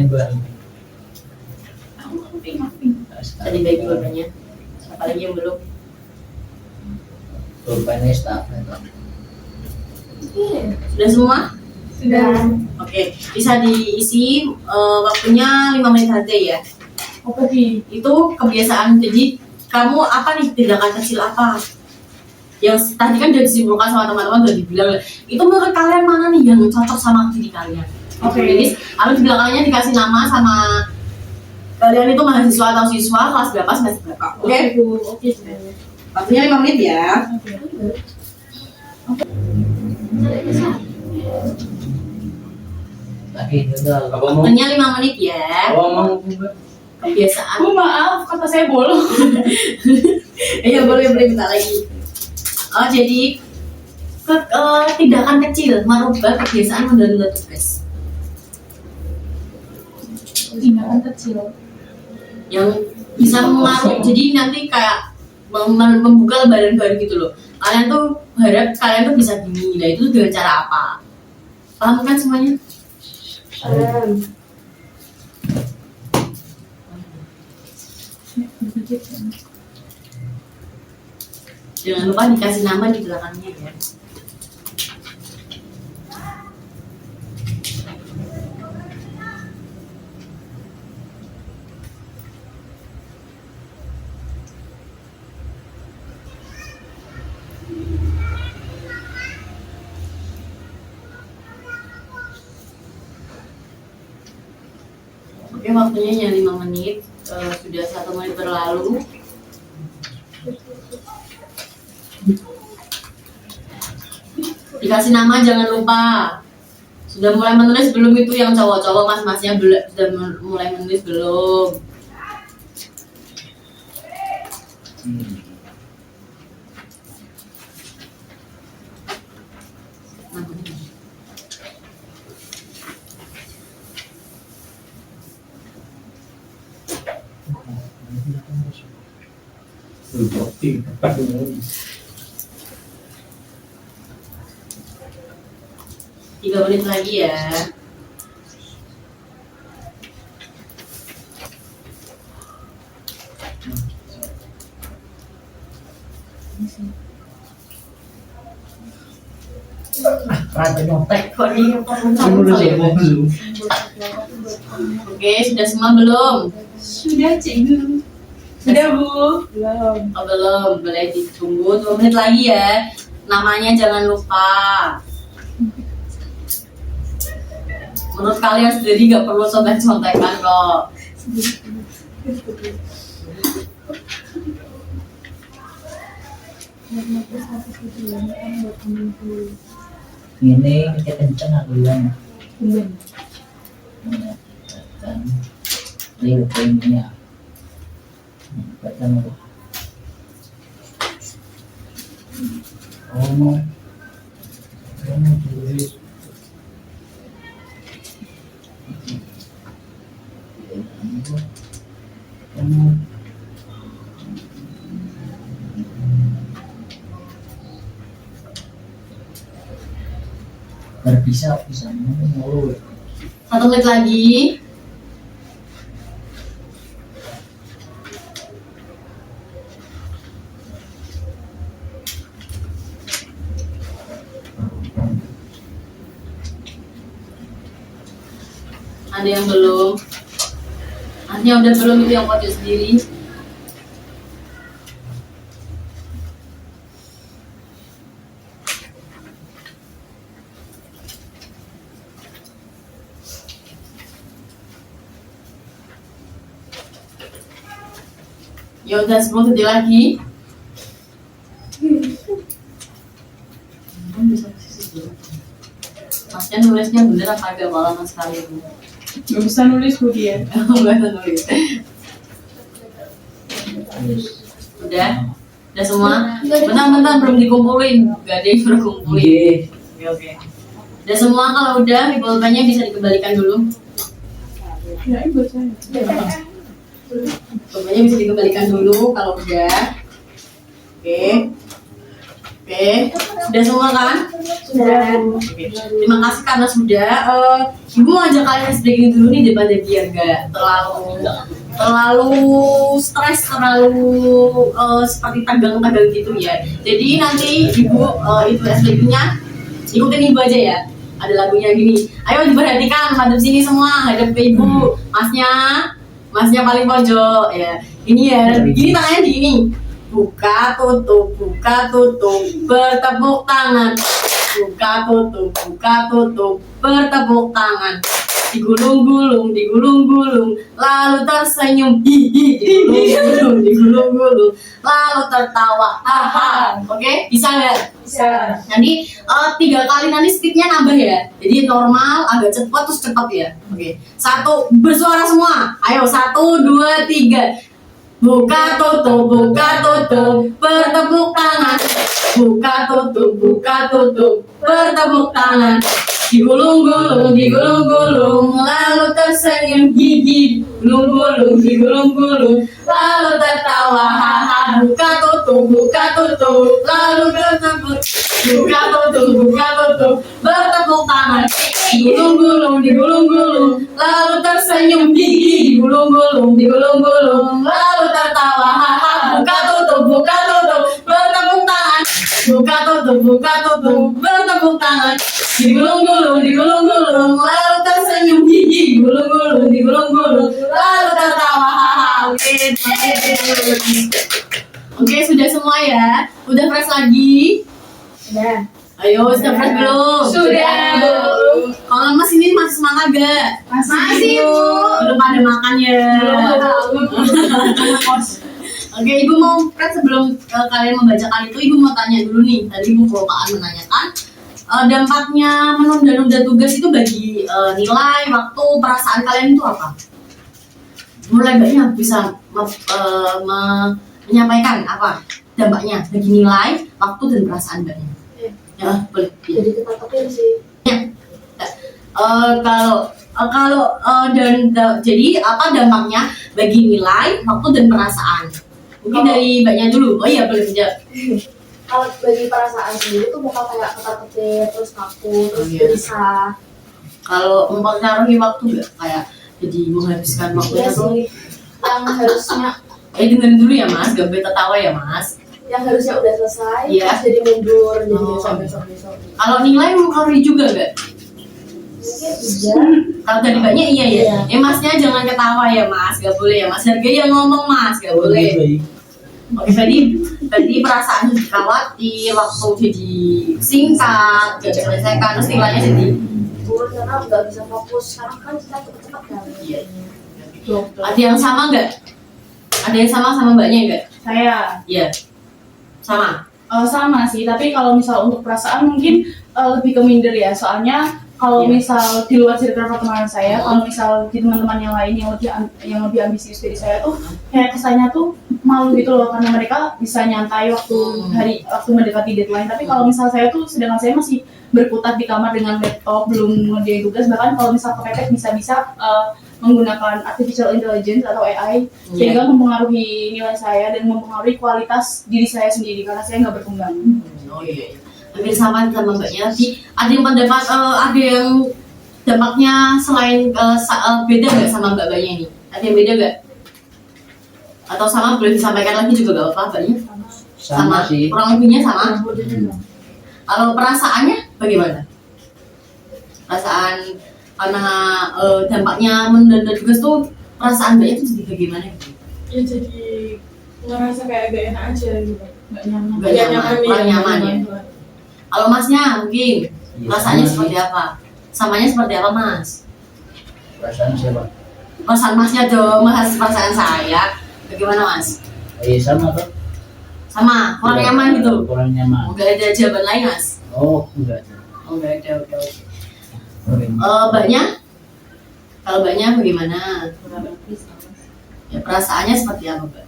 Bisa dibagi pulpennya. Siapa lagi yang belum? Pulpennya estafet. Sudah semua? Sudah. Oke, bisa diisi waktunya 5 menit saja ya. Apa sih? Itu kebiasaan. Jadi kamu apa nih tindakan kecil apa? Yang tadi kan udah disimpulkan sama teman-teman, udah dibilang itu menurut kalian mana nih yang cocok sama diri kalian? Oke. Jadi lalu di belakangnya dikasih nama sama kalian itu mahasiswa atau siswa kelas berapa semester berapa? Oke? Oke. Waktunya 5 menit ya. Lagi tinggal. Waktunya 5 menit ya. Mau Kebiasaan. Bu, maaf, kata saya bolong. Iya, boleh minta lagi. Jadi tindakan kecil merubah kebiasaan menunda tugas. Tindakan kecil. Yang bisa mengaruh. Jadi nanti kayak membuka lembaran baru gitu loh. Kalian tuh harap kalian tuh bisa gini. Nah itu dengan cara apa? Paham kan semuanya? Jangan lupa dikasih nama di belakangnya ya. Oke, waktunya 5 menit. Sudah 1 menit berlalu. Dikasih nama jangan lupa. Sudah mulai menulis belum itu yang cowok-cowok, mas-masnya sudah mulai menulis belum? Tiga menit lagi ya. Rantai nyontek. Kok dia Menurut saya belum. Oke, sudah semua belum? Sudah Cik Guru. Sudah Bu. Belum. Oh, belum, boleh ditunggu 2 menit lagi ya. Namanya jangan lupa. Menurut kalian sendiri nggak perlu contek-contekan kok. Ini kita kenceng aku bilang. Kan ini poinnya. Baca dulu. Oh no. Bisa mulu. 1 menit lagi. Ada yang belum? Artinya udah belum itu yang pojok sendiri. Ya udah 10 detik lagi. Masnya nulisnya bener apa agak lama sekali Bu? Gak bisa nulis Bu dia. Enggak bisa nulis. Udah? Udah semua? Bentar, belum dikumpulin. Gak ada yang belum kumpulin. Oke. Udah semua, kalau udah pulpennya bisa dikembalikan dulu. Ya, ibu saya. Pulpennya bisa dikembalikan dulu kalau udah. Oke. Sudah semua kan? Sudah. Oke. Terima kasih karena sudah. Ibu mau ajak kalian speaking dulu nih daripada biar gak terlalu stres, terlalu seperti tegang-tegang gitu ya. Jadi nanti ibu itu speakingnya ikutin ibu aja ya. Ada lagunya gini. Ayo diperhatikan, hadap sini semua, hadap ke ibu. Masnya paling pojok ya. Ini ya, gini tangannya di ini. Buka tutup, bertepuk tangan. Buka tutup, bertepuk tangan. Digulung-gulung, lalu tersenyum, digulung-gulung, lalu tertawa, haha. Oke, bisa nggak? Bisa. Nanti 3 kali nanti speednya nambah ya. Jadi normal, agak cepat terus cepat ya. Oke, 1 bersuara semua. Ayo 1, 2, 3. Buka tutup, bertepuk tangan. Buka tutup, bertepuk tangan. Digulung-gulung, lalu tersenyum gigi. Digulung-gulung, lalu tertawa, haha. Buka tutup, lalu bertepuk. Buka tutup, bertepuk tangan. Digulung-gulung, lalu tersenyum gigi. Digulung-gulung, lalu tertawa, haha. Buka tutup, bertepuk tangan. Buka tutup, bertepuk tangan. Digulung-gulung, lalu tersenyum gigi. Digulung-gulung, lalu tertawa, haha. Oke, sudah semua ya. Udah fresh lagi? Sudah. Ayo, sudah fresh belum? Sudah. Kalau Mas ini masih semangat makan agak? Masih, Bu. Belum pada makan ya. Oke, Ibu mau kan sebelum kalian membacakan itu, Ibu mau tanya dulu nih. Tadi Ibu Kelopaan menanyakan dampaknya menunda-nunda tugas itu bagi nilai, waktu, perasaan kalian itu apa? Mulai Mbaknya bisa menyampaikan apa dampaknya bagi nilai, waktu, dan perasaan Mbaknya. Ya, boleh. Jadi ketakutin sih. Jadi apa dampaknya bagi nilai, waktu, dan perasaan? Mungkin dari Mbaknya dulu. Oh iya, boleh menjawab. Kalau bagi perasaan sendiri tuh bakal kayak ketar-ketir, terus kaku, terus iya. gelisah. Kalau mempengaruhi waktu nggak kayak jadi menghabiskan waktunya Iya tuh? sih. Yang harusnya Dengerin dulu ya Mas, gak boleh tertawa ya Mas. yang harusnya udah selesai, Iya. terus jadi mundur, jadi Oh. besok. Kalau nilai mempengaruhi juga nggak? Mungkin iya. Kalau tadi Mbaknya iya ya. Iya. Masnya jangan ketawa ya Mas, gak boleh ya Mas. Hargai yang ngomong Mas, gak boleh. Oke, tadi perasaan jadi khawatir, waktu jadi singkat, gak diselesaikan, terus nilainya jadi Turun karena nggak bisa fokus, karena kan kita cepet-cepet kan. iya. Ada yang sama nggak? Ada yang sama Mbaknya nggak? Saya Iya, sama. sama sih, tapi kalau misal untuk perasaan mungkin lebih ke minder ya, soalnya kalau Iya. misal di luar circle pertemanan saya, kalau misal di teman-teman yang lain yang lebih ambisius dari saya tuh kayak kesannya tuh malu gitu loh, karena mereka bisa nyantai waktu waktu mendekati deadline. Tapi kalau misal saya tuh, sedangkan saya masih berkutat di kamar dengan laptop, belum ngerjain tugas, bahkan kalau misal kepepet bisa-bisa menggunakan artificial intelligence atau AI, sehingga mempengaruhi nilai saya dan mempengaruhi kualitas diri saya sendiri karena saya nggak berkembang. Oh iya. Hampir sama Mbaknya. Nanti ada yang pendapat, ada yang dampaknya selain beda nggak sama Mbaknya ini? Ada yang beda nggak? Atau sama boleh disampaikan lagi juga nggak apa-apa Mbaknya? Sama sih. Kurang lebihnya sama. Kalau perasaannya bagaimana? Perasaan karena dampaknya menunda tugas tuh perasaan Mbaknya tuh jadi bagaimana? Ya jadi ngerasa kayak gak enak aja gitu, gak nyaman. Nggak nyaman, kurang nyaman ya. Kalau Masnya mungkin Iya, perasaannya sama seperti sih. apa? Samanya seperti apa Mas? Perasaan siapa? Perasaan Masnya dong, Mas, perasaan saya. Bagaimana Mas? Sama tuh. Sama, kurang Iya, nyaman gitu. Kurang nyaman. Enggak ada jawaban lain Mas? Oh, enggak. Oh enggak ada, oke. Mbaknya? Kalau Mbaknya bagaimana? kurang lebih sama. Ya, perasaannya seperti apa Mbak?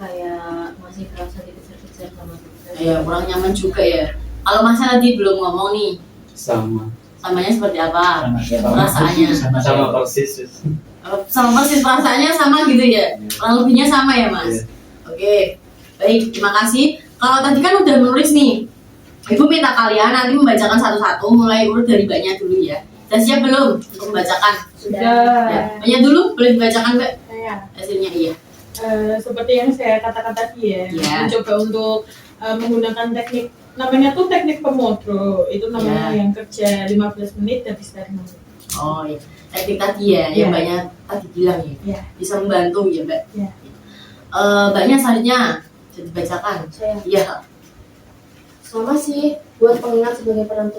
Kayak masih kerasa dikejar-kejar sama tugas. Ya kurang nyaman juga ya. Kalau Masnya tadi belum ngomong nih, Sama. samanya seperti apa? Sama siapa? Perasaannya. Sama Sama siapa? persis. Sama persis perasaannya sama gitu ya? Kurang lebihnya sama ya Mas? Iya. Oke, baik, terima kasih. Kalau tadi kan udah menulis nih, Ibu minta kalian nanti membacakan satu-satu, mulai urut dari Mbaknya dulu ya. Sudah siap belum untuk membacakan? Ya. Mbaknya dulu, boleh dibacakan Mbak Saya hasilnya? Iya. seperti yang saya katakan tadi ya, Iya. mencoba untuk menggunakan teknik, namanya tuh teknik Pomodoro, itu namanya Iya. yang kerja 15 menit habis dari menit. Oh iya, teknik tadi ya, Iya. yang Mbaknya tadi bilang ya, Iya. bisa membantu ya Mbak. Iya. Mbaknya selanjutnya bisa dibacakan. Saya Iya. sama sih buat pengingat sebagai penentu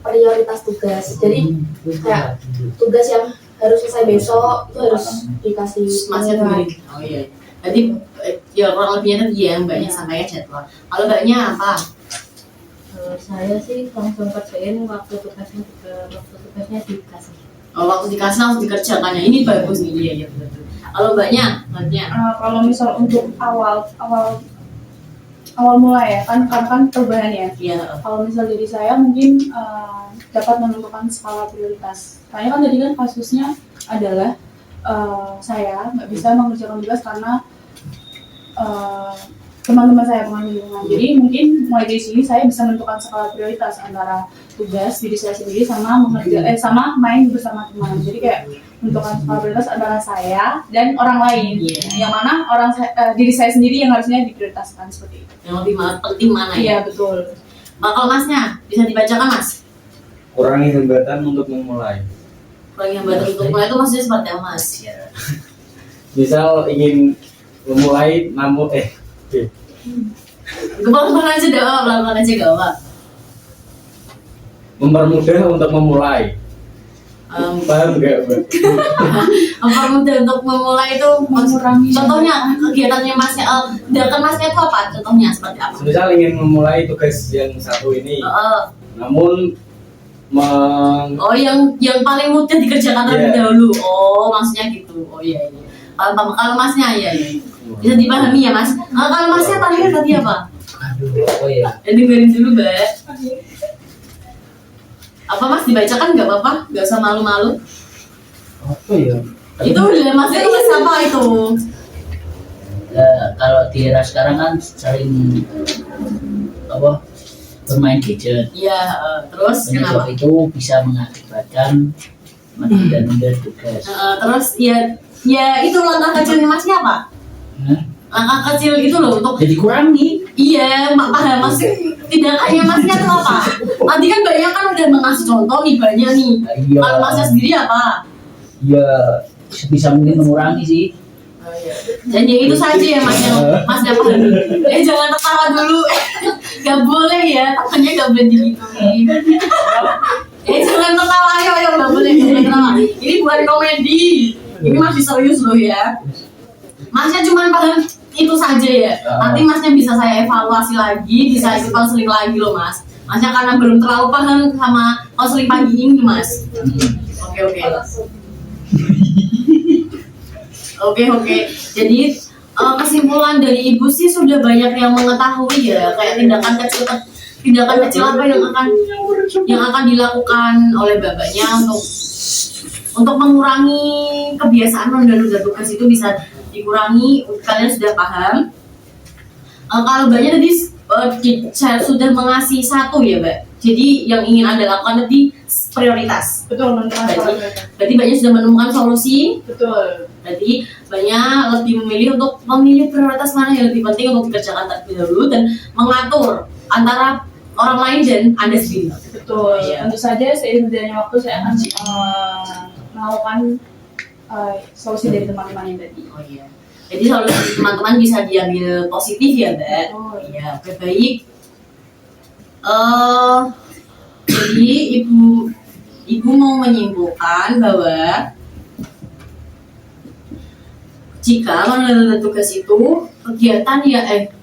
prioritas tugas. Jadi kayak tugas yang harus selesai besok itu harus dikasih Masnya nilai. dulu. Oh iya. Jadi ya kurang lebihnya tadi ya Mbaknya sampaikan jadwal. Kalau Mbaknya apa? Saya sih langsung kerjain waktu tugasnya dikasih. Oh, waktu dikasih langsung dikerjakan ya. Ini bagus nih, iya iya betul. Kalau Mbaknya, Kalau misal untuk awal mulai ya kan perubahan ya. iya. Kalau misal dari saya mungkin dapat menentukan skala prioritas. Soalnya kan tadi kan kasusnya adalah saya nggak bisa mengerjakan tugas karena teman-teman saya pengen lingkungan. Jadi mungkin mulai dari sini saya bisa menentukan skala prioritas antara tugas diri saya sendiri sama sama main bersama teman. Jadi kayak menentukan skala prioritas antara saya dan orang lain. Iya. Yang mana diri saya sendiri yang harusnya diprioritaskan seperti itu. Yang lebih penting mana ya? Iya betul. Kalau Masnya bisa dibacakan Mas? Kurangi hambatan untuk memulai. Kurang yang baru untuk mulai itu maksudnya seperti apa Mas? Misal ingin memulai namun Pelan-pelan aja gak apa, mempermudah untuk memulai. Paham nggak, Mbak? Mempermudah untuk memulai itu Mengurangi. contohnya kegiatannya masnya tindakan masnya itu apa, contohnya seperti apa? Misal ingin memulai tugas yang satu ini, Eh, namun oh yang paling mudah dikerjakan terlebih Iya. dahulu. Oh maksudnya gitu. Oh iya iya. Kalau masnya iya iya. Bisa dipahami ya mas. Kalau masnya tadi apa? Aduh, apa ya? Dengerin dulu mbak. Apa mas dibacakan nggak apa-apa? Nggak usah malu-malu. Apa ya? Itu udah masnya tulis apa itu? Kalau di era sekarang kan sering apa bermain gadget. Iya. Terus Penyebab kenapa? itu bisa mengakibatkan menunda tugas. Terus ya itu langkah kecilnya masnya apa? Nah, Langkah kecil itu loh untuk jadi kurangi. iya, paham mas. Tindakannya masnya itu apa? Tadi kan banyak kan udah mengasih contoh nih banyak nih. Iya. Kalau masnya sendiri apa? Ya sebisa mungkin mengurangi sih. Dan ya itu saja ya mas yang paham. Jangan tertawa dulu. Gak boleh ya, tangannya gak boleh digituin. Jangan tertawa, ayo gak boleh tertawa. Ini bukan komedi. Ini masih serius loh ya. Masnya cuma paham itu saja ya. Nanti masnya bisa saya evaluasi lagi, bisa ikut konseling lagi loh mas. Masnya karena belum terlalu paham sama konseling pagi ini mas. Oke. Oke. Jadi kesimpulan dari ibu sih sudah banyak yang mengetahui ya, kayak tindakan kecil apa yang akan dilakukan oleh bapaknya untuk mengurangi kebiasaan menunda tugas itu bisa dikurangi. Kalian sudah paham. Kalau mbaknya tadi saya sudah mengasih satu ya mbak. Jadi yang ingin anda lakukan tadi prioritas. Betul, menentukan. Berarti mbaknya sudah menemukan solusi. Betul. Berarti banyak lebih memilih prioritas mana yang lebih penting untuk dikerjakan terlebih dahulu dan mengatur antara orang lain dan anda sendiri. Betul. Iya. Tentu saja seiring berjalannya waktu saya akan melakukan solusi dari teman-teman yang tadi. Oh iya. Jadi solusi teman-teman bisa diambil positif ya mbak. Oh Iya, oke baik. Jadi ibu mau menyimpulkan bahwa jika menunda tugas itu kegiatan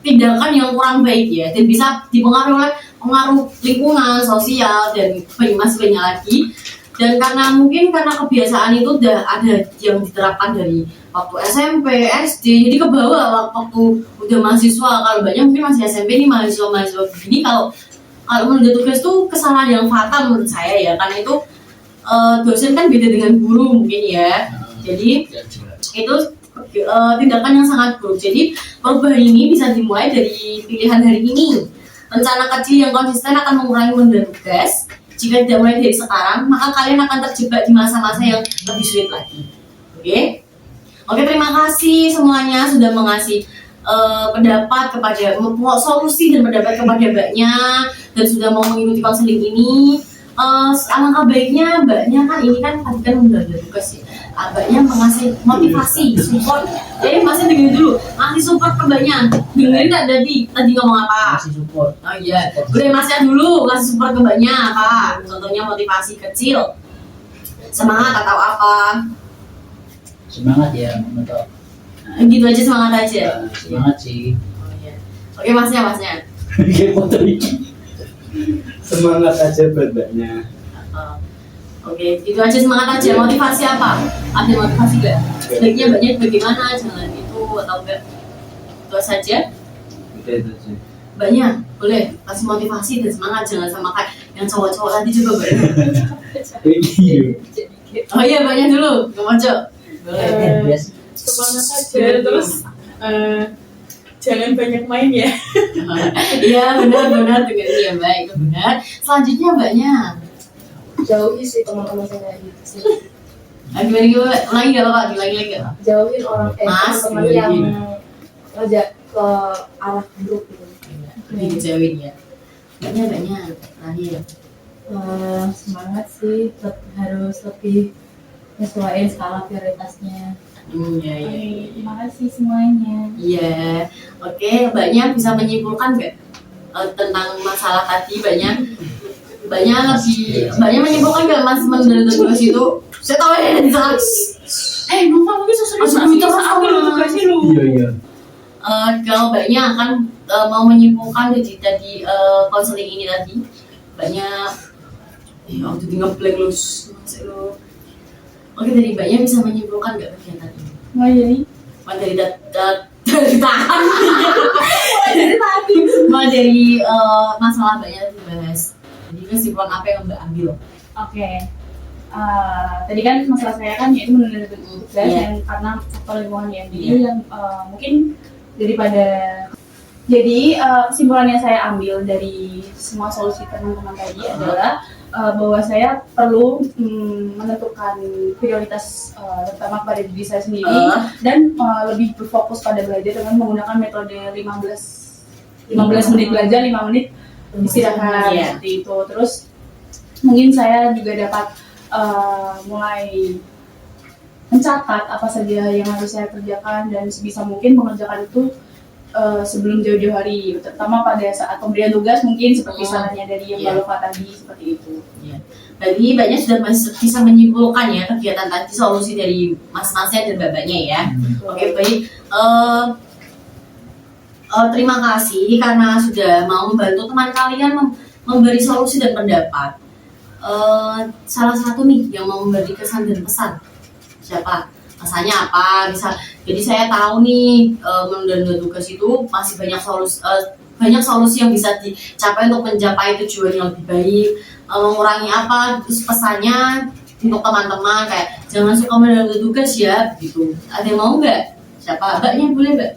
tindakan yang kurang baik ya, dan bisa dipengaruhi oleh pengaruh lingkungan, sosial dan banyak lagi. Dan karena kebiasaan itu udah ada yang diterapkan dari waktu SMP, SD, jadi ke bawah waktu udah mahasiswa. Kalau banyak mungkin masih SMP nih mahasiswa begini, kalau menunda tugas tuh kesalahan yang fatal menurut saya ya, karena itu dosen kan beda dengan guru mungkin ya. Jadi itu tindakan yang sangat buruk. Jadi perubahan ini bisa dimulai dari pilihan hari ini. Rencana kecil yang konsisten akan mengurangi menunda tugas. Jika tidak mulai dari sekarang, maka kalian akan terjebak di masa-masa yang lebih sulit lagi. Oke, terima kasih semuanya sudah mengasih pendapat kepada solusi dan pendapat kepada mbaknya, dan sudah mau mengikuti konseling ini. Alangkah baiknya mbaknya kan ini kan tadi kan udah ada tugas ya, mbaknya mengasih motivasi, support. Masnya dengerin dulu, ngasih support ke mbaknya. Dengerin nggak tadi ngomong apa? Kasih support. Oh iya, udah masnya dulu kasih support ke mbaknya apa? Contohnya motivasi kecil, semangat atau apa? Semangat ya mentok. Gitu aja, semangat aja. Semangat sih. Oh iya. Oke masnya. Kayak foto ini. Semangat aja buat mbaknya. Oke, itu aja, semangat aja. Motivasi apa? Ada motivasi gak? Sebaiknya mbaknya bagaimana? Jangan itu atau enggak? Itu saja. Udah itu aja. Mbaknya boleh kasih motivasi dan semangat, jangan sama kayak yang cowok-cowok tadi juga mbaknya. Oh iya, mbaknya dulu, ngomong boleh. Semangat aja, terus jangan banyak main ya. Iya benar dengerin ya mbak, itu benar. Selanjutnya mbaknya Jauhi sih teman-teman saya kayak gitu sih. gimana lagi gak apa-apa, lagi gak apa. Jauhin Mas, teman-teman yang ngajak ke arah buruk gitu. Lebih dijauhin ya mbaknya terakhir. Semangat sih, harus lebih nyesuaiin skala prioritasnya. Iya. Terima kasih semuanya. Iya, oke, mbaknya bisa menyimpulkan nggak tentang masalah tadi mbaknya? banyak menyimpulkan gak mas menurut tugas itu? Saya tahu ya di sana. Lupa mungkin serius Aduh, masih itu bisa ambil sama. tugasnya lu. Iya. Kalau banyak akan mau menyimpulkan tadi konseling ini tadi banyak waktu tinggal blank lu masih lu. Oke, dari banyak bisa menyimpulkan gak kegiatan ini? Nggak jadi. Dari tahan dari tadi dari masalah banyak dibahas. Jadi kesimpulan apa yang Mbak ambil? Oke. Tadi kan masalah saya kan yaitu menunda tugas Iya. yang karena faktor lingkungan ya. Jadi yang mungkin daripada kesimpulan yang saya ambil dari semua solusi teman-teman tadi adalah bahwa saya perlu menentukan prioritas terutama pada diri saya sendiri dan lebih berfokus pada belajar dengan menggunakan metode 15 menit belajar, 5 menit istirahat Iya. seperti itu. Terus mungkin saya juga dapat mulai mencatat apa saja yang harus saya kerjakan dan sebisa mungkin mengerjakan itu sebelum jauh-jauh hari, terutama pada saat pemberian tugas mungkin seperti sarannya dari yang Iya. Mbak Lova tadi seperti itu. Jadi banyak sudah bisa menyimpulkan ya kegiatan tadi solusi dari mas-masnya dan babanya ya. Oke, baik. Terima kasih karena sudah mau membantu teman kalian memberi solusi dan pendapat. Salah satu nih yang mau memberi kesan dan pesan, siapa? Pesannya apa? Jadi saya tahu nih menunda tugas itu masih banyak solusi yang bisa dicapai untuk mencapai tujuan yang lebih baik, mengurangi apa? Terus pesannya untuk teman-teman kayak jangan suka menunda tugas ya, gitu. Ada yang mau nggak? Siapa? Mbaknya boleh Mbak?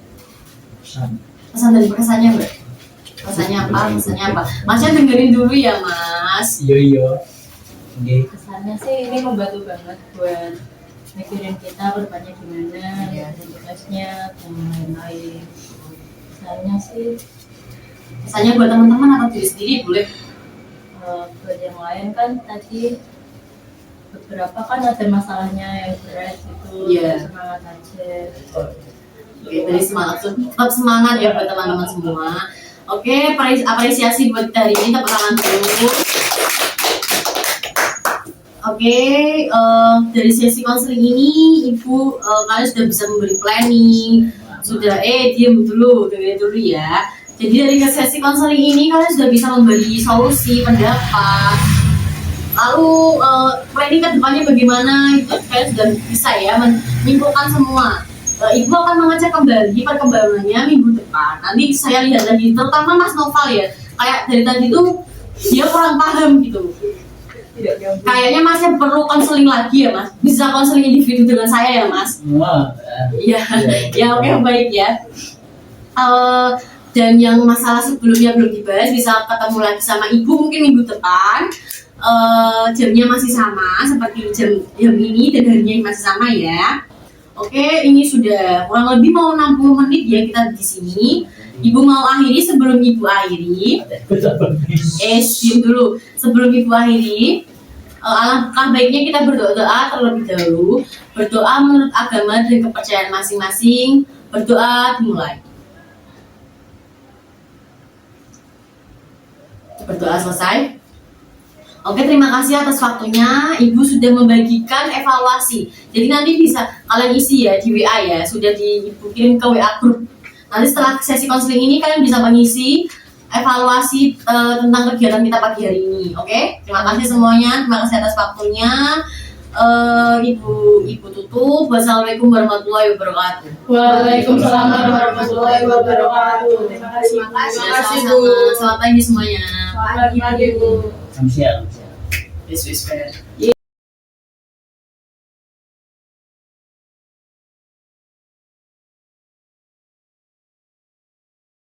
Pesan dan pesannya Mbak. Pesannya apa? Masnya dengerin dulu ya Mas. Iya. Oke. Kesannya sih ini membantu banget buat mikirin kita berdepannya gimana, dan tugasnya dan lain-lain. Kesannya sih Pesannya buat teman-teman atau diri sendiri boleh. buat yang lain kan tadi beberapa kan ada masalahnya yang berat itu, Iya. semangat aja. Oke, dari semangat, tetap semangat ya buat teman-teman semua. Oke, apresiasi buat hari ini, tepuk tangan dulu. Oke, dari sesi konseling ini, Ibu kalian sudah bisa memberi planning, sudah diam dulu, dengerin dulu ya. Jadi dari sesi konseling ini kalian sudah bisa memberi solusi, pendapat, lalu planning ke depannya bagaimana, itu kalian sudah bisa ya menyimpulkan semua. Ibu akan mengecek kembali perkembangannya minggu depan. Nanti saya lihat lagi, terutama Mas Noval ya, kayak dari tadi tuh dia kurang paham gitu. Kayaknya Masnya perlu konseling lagi ya Mas. Bisa konseling individu dengan saya ya Mas. Iya, ya oke baik ya. Dan yang masalah sebelumnya belum dibahas bisa ketemu lagi sama Ibu mungkin minggu depan. Jamnya masih sama seperti jam ini dan harinya masih sama ya. Oke, ini sudah kurang lebih mau 60 menit ya kita di sini. Ibu mau akhiri sebelum Ibu akhiri. Diam dulu. Sebelum Ibu akhiri, alangkah baiknya kita berdoa terlebih dahulu. Berdoa menurut agama dan kepercayaan masing-masing. Berdoa dimulai. Berdoa selesai. Oke, terima kasih atas waktunya. Ibu sudah membagikan evaluasi. Jadi nanti bisa kalian isi ya di WA ya. Sudah Ibu kirim ke WA grup. Nanti setelah sesi konseling ini kalian bisa mengisi evaluasi tentang kegiatan kita pagi hari ini. Oke, terima kasih semuanya. Terima kasih atas waktunya. Ibu tutup. Wassalamualaikum warahmatullahi wabarakatuh. Waalaikumsalam warahmatullahi wabarakatuh. Terima kasih. Terima kasih Bu. Selamat pagi semuanya. Selamat pagi Bu. Siap. Yes.